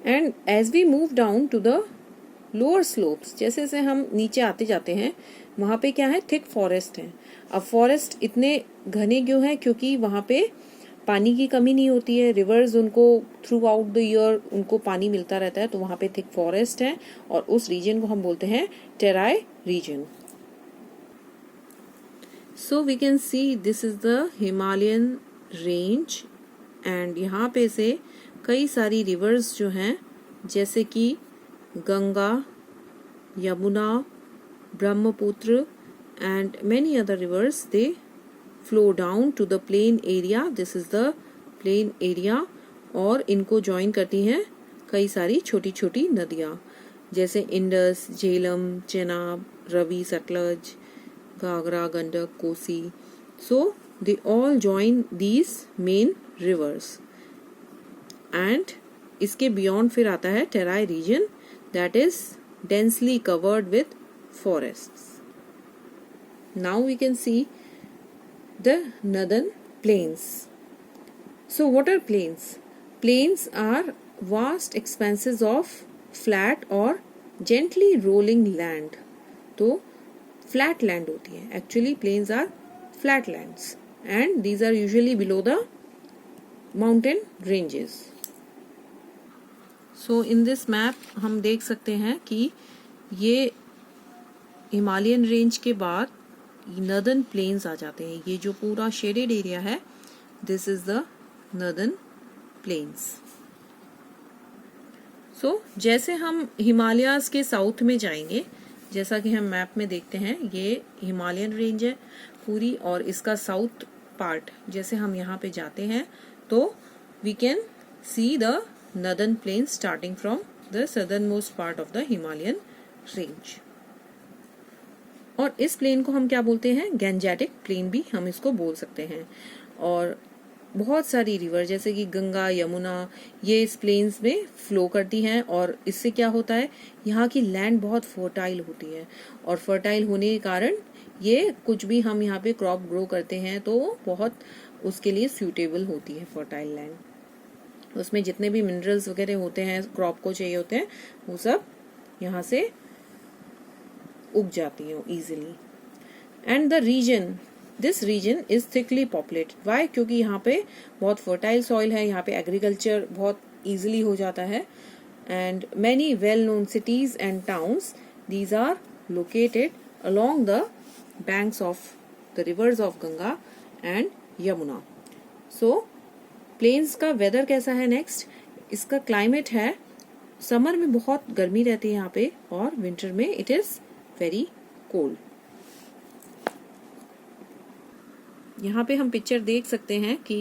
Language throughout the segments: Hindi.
And as we move down to the lower slopes, जैसे जैसे हम नीचे आते जाते हैं वहाँ पे क्या है, थिक फॉरेस्ट है। अब फॉरेस्ट इतने घने क्यों हैं, क्योंकि वहाँ पे पानी की कमी नहीं होती है, रिवर्स उनको थ्रू आउट द ईयर उनको पानी मिलता रहता है, तो वहाँ पे थिक फॉरेस्ट है और उस रीजन को हम बोलते हैं Terai region. So we can see this is the Himalayan range and यहाँ पे से कई सारी रिवर्स जो हैं जैसे कि Ganga, Yamuna, Brahmaputra and many other rivers, they flow down to the plain area. This is the plain area और इनको join करती हैं कई सारी छोटी छोटी नदियाँ जैसे Indus, Jhelum, Chenab, Ravi, Sutlej, Ghaghara, Gandak, Kosi. So they all join these main rivers and इसके beyond फिर आता है try region that is densely covered with forests. Now we can see the northern plains. So what are plains? Plains are vast expanses of flat or gently rolling land. तो flat land होती है. Actually plains are flat lands and these are usually below the mountain ranges. So in this map हम देख सकते हैं कि ये हिमालयन रेंज के बाद नर्दर्न प्लेन्स आ जाते हैं. ये जो पूरा शेडेड एरिया है this is the northern plains. So जैसे हम हिमालयाज के साउथ में जाएंगे, जैसा कि हम मैप में देखते हैं ये हिमालयन रेंज है पूरी और इसका साउथ पार्ट जैसे हम यहाँ पे जाते हैं तो we can see the northern plains starting from the southern most part of the Himalayan range. और इस प्लेन को हम क्या बोलते हैं, गैंजेटिक प्लेन भी हम इसको बोल सकते हैं. और बहुत सारी रिवर जैसे कि गंगा, यमुना ये इस प्लेन्स में फ्लो करती हैं और इससे क्या होता है, यहाँ की लैंड बहुत फर्टाइल होती है और फर्टाइल होने के कारण ये कुछ भी हम यहाँ पे क्रॉप ग्रो करते हैं तो बहुत उसके लिए सूटेबल होती है फर्टाइल लैंड. उसमें जितने भी मिनरल्स वगैरह होते हैं क्रॉप को चाहिए होते हैं वो सब यहाँ से उग जाती है easily. And the region, this region is thickly populated. Why? क्योंकि यहाँ पे बहुत फर्टाइल सॉइल है, यहाँ पे एग्रीकल्चर बहुत इजीली हो जाता है. And many well known cities and towns these are located along the banks of the rivers of Ganga and Yamuna. So plains का वेदर कैसा है नेक्स्ट, इसका क्लाइमेट है समर में बहुत गर्मी रहती है यहाँ पे और विंटर में इट इज वेरी कोल्ड. यहाँ पे हम पिक्चर देख सकते हैं कि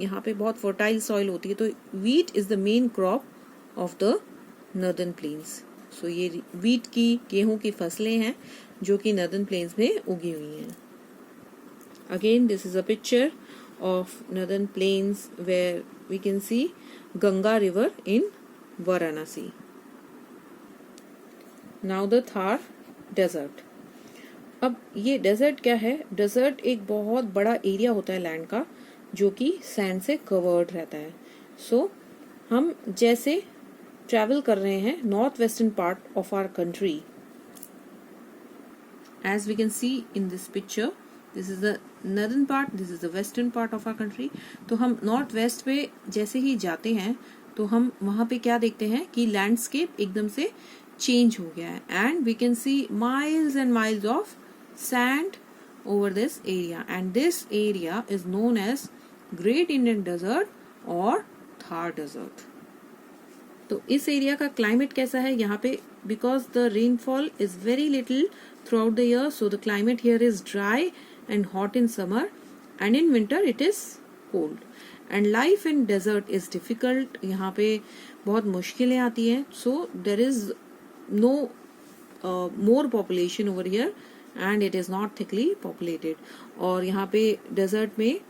यहाँ पे बहुत फर्टाइल सॉइल होती है. तो wheat is the main crop of the northern plains. So ये वीट की, गेहूं की फसलें हैं जो कि नॉर्दर्न प्लेन्स में उगी हुई हैं. Again this is a picture of northern plains where we can see Ganga river in Varanasi. Now the Thar desert. अब ये डेजर्ट क्या है, डेजर्ट एक बहुत बड़ा एरिया होता है लैंड का जो कि सैंड से कवर्ड रहता है. सो हम जैसे ट्रैवल कर रहे हैं north western part of our country, as we can see in this picture, this is the northern part, this is the western part of our country. तो हम नॉर्थ वेस्ट पे जैसे ही जाते हैं तो हम वहां पे क्या देखते हैं कि लैंडस्केप एकदम से चेंज हो गया है and we can see miles and miles of sand over this area and this area is known as great Indian desert और थार डेजर्ट. तो इस एरिया का क्लाइमेट कैसा है यहाँ पे, because the rainfall is very little through out the year, so the climate here is dry and hot in summer and in winter it is cold and life in desert is difficult. यहाँ पे बहुत मुश्किलें आती हैं. So there is no more population over here and it is not thickly populated. और यहाँ पे desert में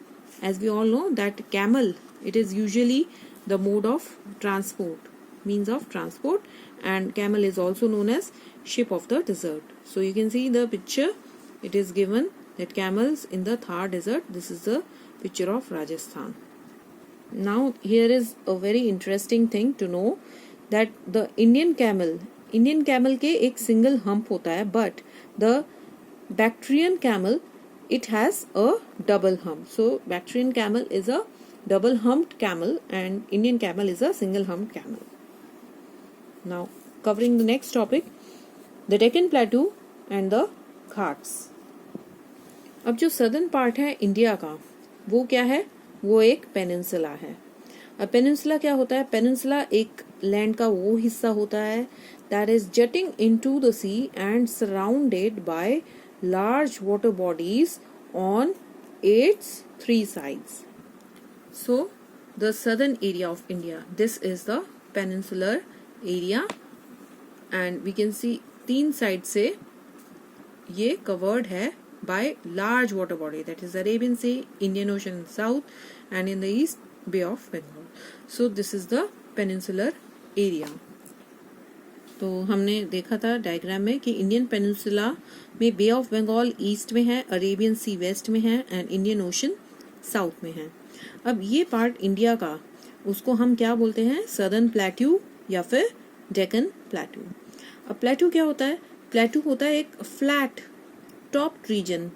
as we all know that camel, it is usually the mode of transport, means of transport, and camel is also known as ship of the desert. So you can see the picture, it is given that camels in the Thar desert. This is the picture of Rajasthan. Now here is a very interesting thing to know that the Indian camel के एक सिंगल हम्प होता है, but the Bactrian camel it has a double hump. So Bactrian camel is a double humped camel and Indian camel is a single humped camel. Now covering the next topic, the Deccan Plateau and the Ghats. अब जो सदर्न पार्ट है इंडिया का वो क्या है, वो एक पेनिनसुला है। अब पेनिनसुला क्या होता है, पेनिनसुला एक लैंड का वो हिस्सा होता है that is jutting into the sea and surrounded by large water bodies on its three sides. So the southern area of India, this is the peninsular area and we can see तीन साइड से ये covered है by large water body, that is Arabian Sea, Indian Ocean in south and in the east Bay of Bengal. So this is the peninsular area. तो हमने देखा था डायग्राम में कि इंडियन पेनिनसुला में बे ऑफ बंगाल ईस्ट में है, अरेबियन सी वेस्ट में है एंड इंडियन ओशन साउथ में है। अब ये पार्ट इंडिया का उसको हम क्या बोलते हैं, सदर्न प्लेट्यू या फिर डेक्कन प्लेट्यू। अब प्लेट्यू क्या होता है, प्लेट्यू होता है एक फ्लैट टॉप रीजन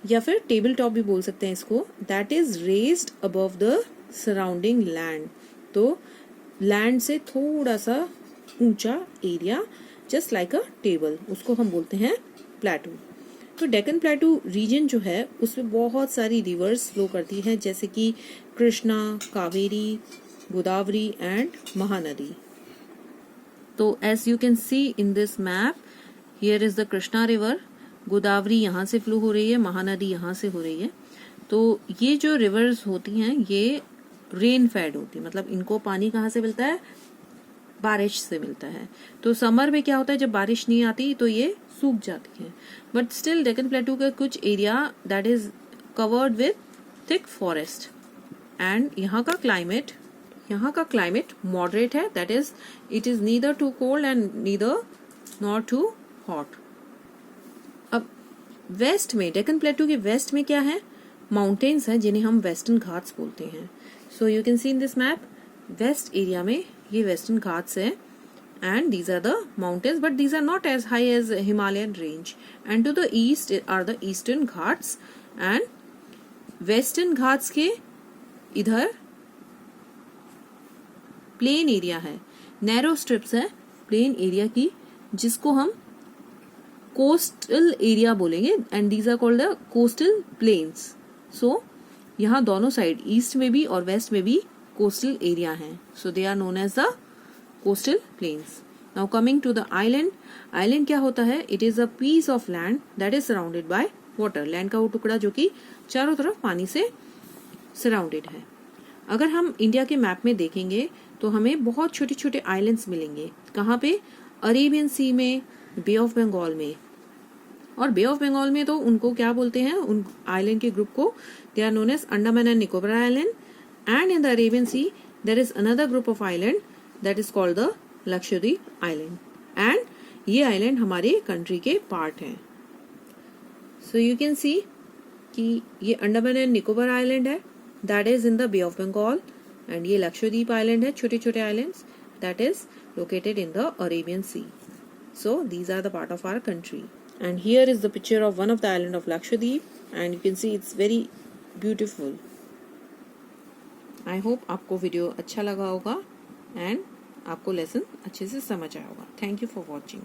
या फिर टेबल टॉप भी बोल सकते हैं इसको, that is raised above the surrounding land. तो लैंड से थोड़ा सा ऊंचा एरिया जस्ट लाइक अ टेबल, उसको हम बोलते हैं प्लेटू। तो डेक्कन प्लेटू रीजन जो है उसमें बहुत सारी रिवर्स फ्लो करती हैं, जैसे कि कृष्णा, कावेरी, गोदावरी एंड महानदी। तो as you can see in this map, here is the Krishna river, Godavari यहाँ से फ्लो हो रही है, महानदी यहाँ से हो रही है। तो ये जो रिवर्स होती हैं ये रेन फेड होती है, मतलब इनको पानी कहाँ से मिलता है, बारिश से मिलता है। तो समर में क्या होता है, जब बारिश नहीं आती तो ये सूख जाती है, बट स्टिल डेक्कन प्लेटू का कुछ area that is covered with thick forest and यहाँ का क्लाइमेट मॉडरेट है, that is it is neither too cold and neither not too hot. अब वेस्ट में, डेक्कन प्लेटू के वेस्ट में क्या है, माउंटेन्स हैं जिन्हें हम वेस्टर्न घाट्स बोलते हैं। So you can see in this map, west area में ये वेस्टर्न घाट्स है and these are the mountains, but these are not as high as Himalayan range, and to the east are the eastern ghats and western ghats के इधर प्लेन एरिया है, नैरो स्ट्रिप्स है प्लेन एरिया की, जिसको हम कोस्टल एरिया बोलेंगे and these are called the coastal plains. So यहाँ दोनों साइड ईस्ट में भी और वेस्ट में भी कोस्टल एरिया हैं, so they are known as the coastal plains. Now coming to the island, island क्या होता है, it is a piece of land that is surrounded by water, land का वो टुकड़ा जो कि चारों तरफ पानी से सराउंडेड है। अगर हम इंडिया के मैप में देखेंगे तो हमें बहुत छोटे छोटे आइलैंड्स मिलेंगे, कहाँ पे, अरेबियन सी में, बे ऑफ बंगाल में, और बे ऑफ बंगाल में तो उनको क्या बोलते हैं, उन आइलैंड के ग्रुप को they are known as Andaman and Nicobar island, and in the Arabian Sea there is another group of island that is called the Lakshadweep Island and ये island हमारे country के part हैं। So you can see कि ये अंडमान एंड निकोबार आइलैंड है that is in the Bay of Bengal and ये लक्षद्वीप आइलैंड है, छोटे छोटे islands that is located in the Arabian Sea. So these are the part of our country and here is the picture of one of the island of Lakshadweep and you can see it's very beautiful. I hope आपको वीडियो अच्छा लगा होगा एंड आपको लेसन अच्छे से समझ आया होगा। Thank you for watching.